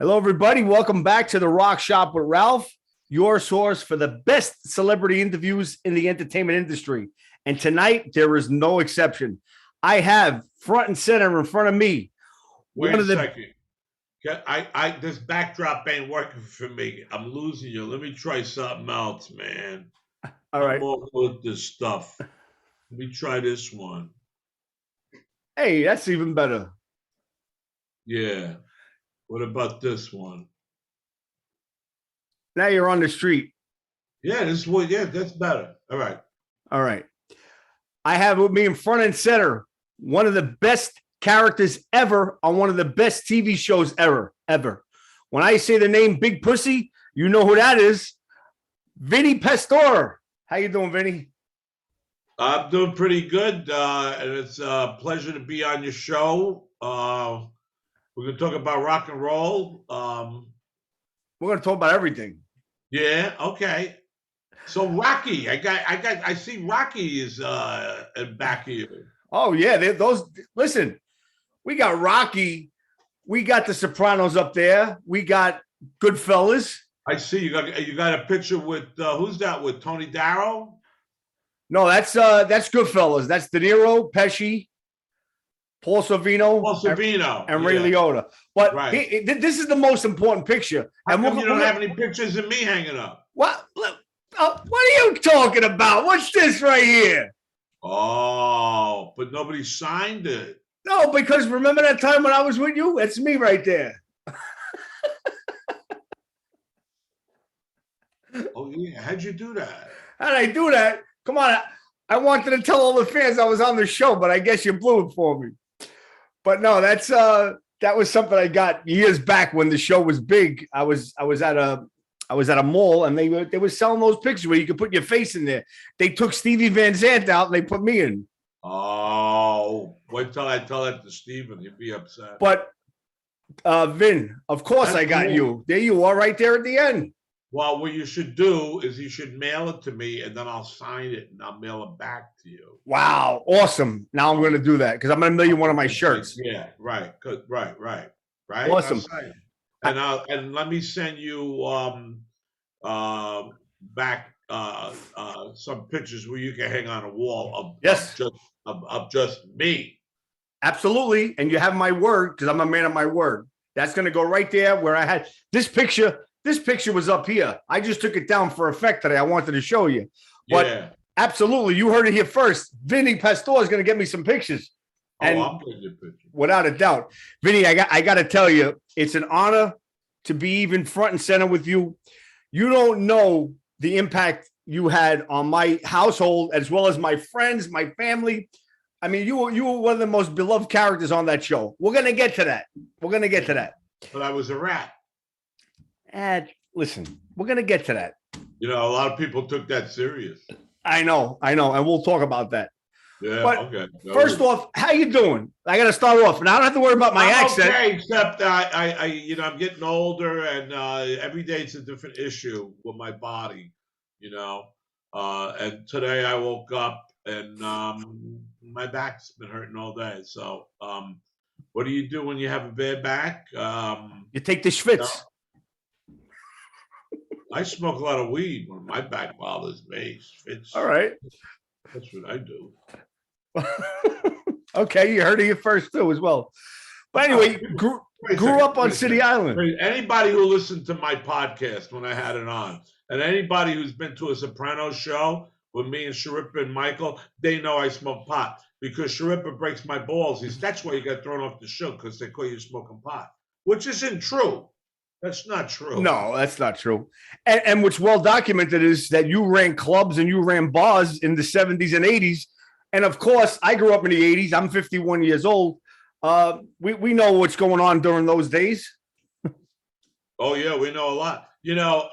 Hello, everybody. Welcome back to the Rock Shop with Ralph, your source for the best celebrity interviews in the entertainment industry. And tonight, there is no exception. I have front and center in front of me. Wait a second. This backdrop ain't working for me. I'm losing you. Let me try something else, man. All right. I'm all with this stuff. Let me try this one. Hey, that's even better. Yeah. What about this one? Now you're on the street. Yeah, that's better. All right. All right. I have with me in front and center one of the best characters ever on one of the best TV shows ever. When I say the name Big Pussy, you know who that is. Vincent Pastore. How you doing, Vinny? I'm doing pretty good, and it's a pleasure to be on your show. We're gonna talk about rock and roll. We're gonna talk about everything. Yeah, okay. So Rocky, I see Rocky is back here. Oh yeah, listen, we got Rocky, we got the Sopranos up there, we got Goodfellas. I see you got a picture with who's that with Tony Darrow? No, that's Goodfellas. That's De Niro, Pesci, Paul Sorvino, and Ray Liotta. But right. This is the most important picture. How come you don't have any pictures of me hanging up? What? What are you talking about? What's this right here? Oh, but nobody signed it. No, because remember that time when I was with you? It's me right there. Oh, yeah. How'd you do that? How'd I do that? Come on. I wanted to tell all the fans I was on the show, but I guess you blew it for me. But no, that was something I got years back when the show was big. I was at a mall and they were selling those pictures where you could put your face in there. They took Stevie Van Zandt out and they put me in. Oh, wait till I tell that to Steven. He'd be upset. But Vin, of course I got you. There you are right there at the end. Well, what you should do is you should mail it to me and then I'll sign it and I'll mail it back to you. Wow. Awesome. Now I'm going to do that because I'm going to mail you one of my shirts. Yeah. Right. Good. Right. Awesome. And let me send you back some pictures where you can hang on a wall of just me. Absolutely. And you have my word because I'm a man of my word. That's going to go right there where I had this picture. This picture was up here. I just took it down for effect today. I wanted to show you. But absolutely, you heard it here first. Vinny Pastore is going to get me some pictures. And I'm getting your picture. Without a doubt. Vinny, I got to tell you, it's an honor to be even front and center with you. You don't know the impact you had on my household as well as my friends, my family. I mean, you were one of the most beloved characters on that show. We're going to get to that. But I was a rat. Listen, we're going to get to that. You know, a lot of people took that serious. I know. And we'll talk about that. Yeah, but okay. First off, how you doing? I got to start off, and I don't have to worry about my accent. Okay, except I'm getting older, and every day it's a different issue with my body, And today I woke up, and my back's been hurting all day. So, what do you do when you have a bad back? You take the schwitz. I smoke a lot of weed when my back bothers me. All right. That's what I do. Okay, you heard of it first too as well. But anyway, grew up on City Island. Anybody who listened to my podcast when I had it on, and anybody who's been to a Sopranos show with me and Sharippa and Michael, they know I smoke pot because Sharippa breaks my balls. That's why you got thrown off the show because they call you smoking pot, which isn't true. That's not true. No, that's not true. And what's well documented is that you ran clubs and you ran bars in the 70s and 80s. And of course, I grew up in the 80s. I'm 51 years old. We know what's going on during those days. Oh, yeah, we know a lot.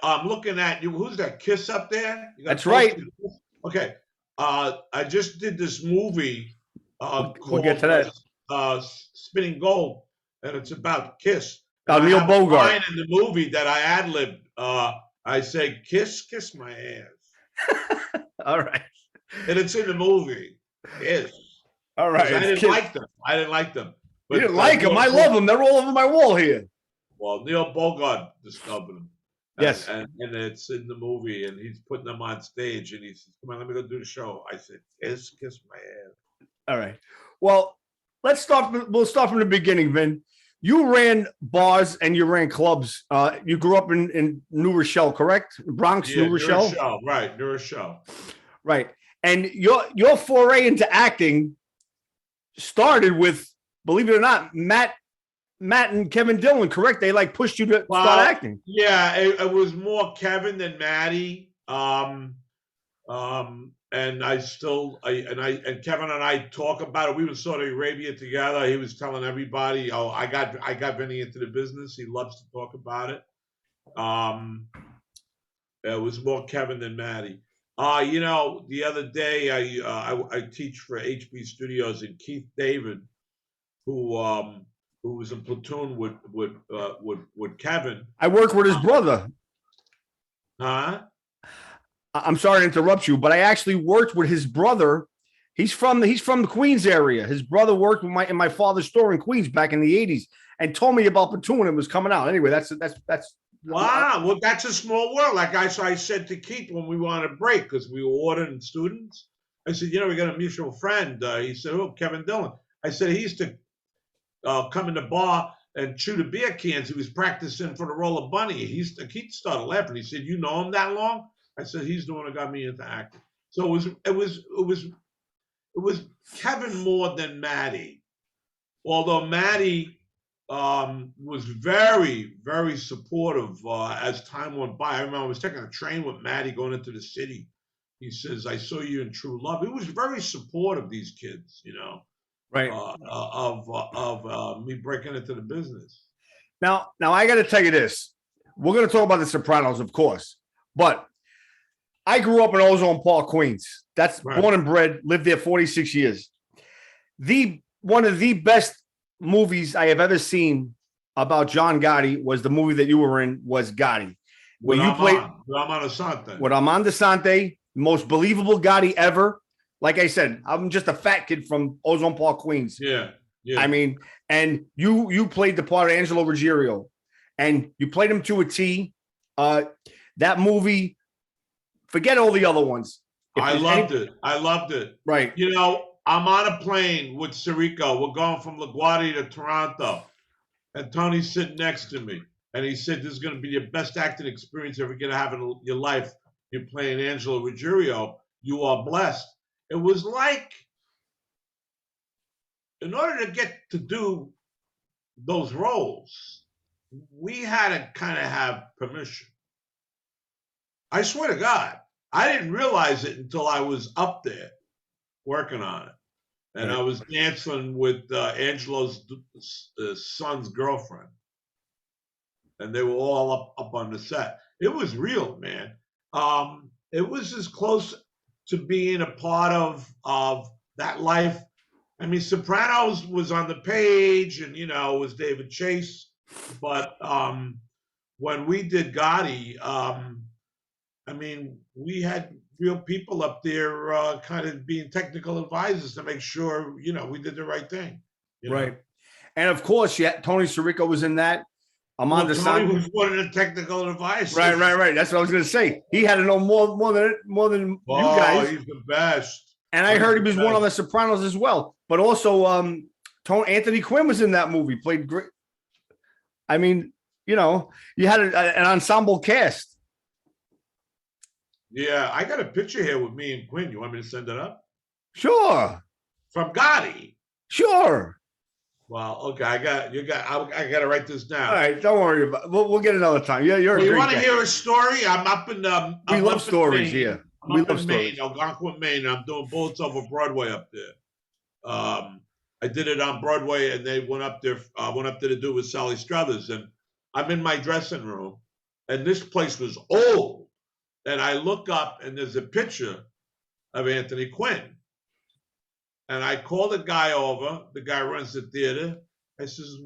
I'm looking at you. Who's that Kiss up there? That's right. Okay. I just did this movie we'll get to that. Spinning Gold, and it's about Kiss. Neil Bogart. Line in the movie that I ad-libbed. I say, kiss my ass. All right. And it's in the movie. Yes. All right. I didn't like them. But you didn't like them? I love them. They're all over my wall here. Well, Neil Bogart discovered him. Yes. And it's in the movie, and he's putting them on stage, and he says, "Come on, let me go do the show." I said, "Kiss my ass." All right. Well, let's start. We'll start from the beginning, Vin. You ran bars and you ran clubs. You grew up in New Rochelle, correct? Bronx, Yeah, New Rochelle. right? New Rochelle. Right. And your foray into acting started with, believe it or not, Matt and Kevin Dillon, correct? They like pushed you to start acting. Yeah, it was more Kevin than Maddie. And Kevin and I talk about it. We were Saudi Arabia together. He was telling everybody, "Oh, I got Vinny into the business." He loves to talk about it. It was more Kevin than Maddie. The other day I teach for HB Studios, and Keith David, who was in platoon with Kevin. I worked with his brother. Huh? I'm sorry to interrupt you, but I actually worked with his brother. He's from the Queens area. His brother worked with in my father's store in Queens back in the 80s and told me about Platoon and it was coming out. Anyway, that's wow. Well, that's a small world. Like I said to Keith when we wanted to break, because we were ordering students. I said, we got a mutual friend. He said, "Oh, Kevin Dillon." I said he used to come in the bar and chew the beer cans. He was practicing for the role of Bunny. Keith started laughing. He said, "You know him that long?" I said, "He's the one that got me into acting." So it was Kevin more than Maddie, although Maddie was very, very supportive as time went by. I remember I was taking a train with Maddie going into the city. He says, "I saw you in True Love." He was very supportive of these kids, right. Of me breaking into the business. Now I got to tell you this. We're going to talk about The Sopranos, of course, but I grew up in Ozone Park, Queens. That's right. Born and bred, lived there 46 years. One of the best movies I have ever seen about John Gotti was the movie that you were in, was Gotti. Where you played Armando Sante. With Armando Sante, most believable Gotti ever. Like I said, I'm just a fat kid from Ozone Park, Queens. Yeah. I mean, and you played the part of Angelo Ruggiero, and you played him to a T. That movie, forget all the other ones. I loved it. Right. I'm on a plane with Sirico. We're going from LaGuardia to Toronto. And Tony's sitting next to me. And he said, "This is going to be your best acting experience you're ever going to have in your life. You're playing Angelo Ruggiero. You are blessed." It was like, in order to get to do those roles, we had to kind of have permission. I swear to God, I didn't realize it until I was up there working on it. And I was dancing with Angelo's son's girlfriend. And they were all up on the set. It was real, man. It was as close to being a part of that life. I mean, Sopranos was on the page, and it was David Chase. But when we did Gotti, I mean, we had real people up there kind of being technical advisors to make sure, we did the right thing. Right. And of course, Tony Sirico was in that. Tony was one of the technical advisors. Right. That's what I was going to say. He had to know more than you guys. He's the best. And I heard he was one on The Sopranos as well. But also, Anthony Quinn was in that movie. Played great. I mean, you had an ensemble cast. Yeah, I got a picture here with me and Quinn. You want me to send it up? Sure. From Gotti. Sure. Well, okay. I got to write this down. All right, don't worry about it. We'll get another time. Yeah, you want to hear a story? I'm up in we love stories here. We love stories. Algonquin, Maine. I'm doing Bullets Over Broadway up there. I did it on Broadway, and they went up there. Went up there to do it with Sally Struthers, and I'm in my dressing room, and this place was old. And I look up, and there's a picture of Anthony Quinn. And I call the guy over. The guy runs the theater. I says,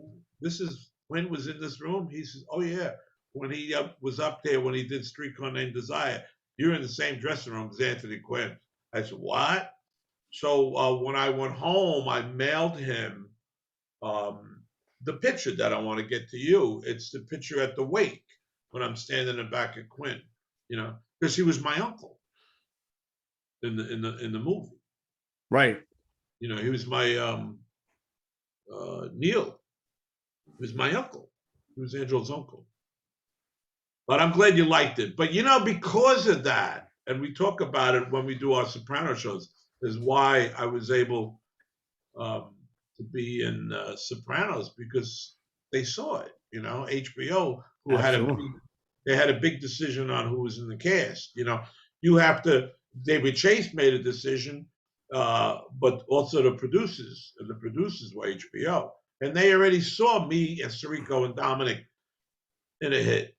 "This is Quinn was in this room?" He says, "Oh, yeah. When he was up there when he did Streetcar Named Desire, you're in the same dressing room as Anthony Quinn." I said, "What?" So when I went home, I mailed him the picture that I want to get to you. It's the picture at the wake when I'm standing in the back of Quinn, because he was my uncle in the movie. Right. He was my Neil. He was my uncle. He was Angel's uncle. But I'm glad you liked it. But because of that, and we talk about it when we do our Soprano shows, is why I was able to be in Sopranos, because they saw it. HBO, who they had a big decision on who was in the cast. You have to. David Chase made a decision, but also the producers, and the producers were HBO, and they already saw me and Sirico and Dominic in a hit.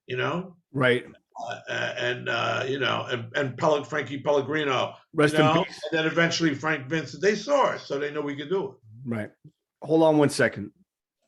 Right. And Frankie Pellegrino, Rest in peace. and then eventually Frank Vincent. They saw us, so they know we could do it. Right. Hold on one second.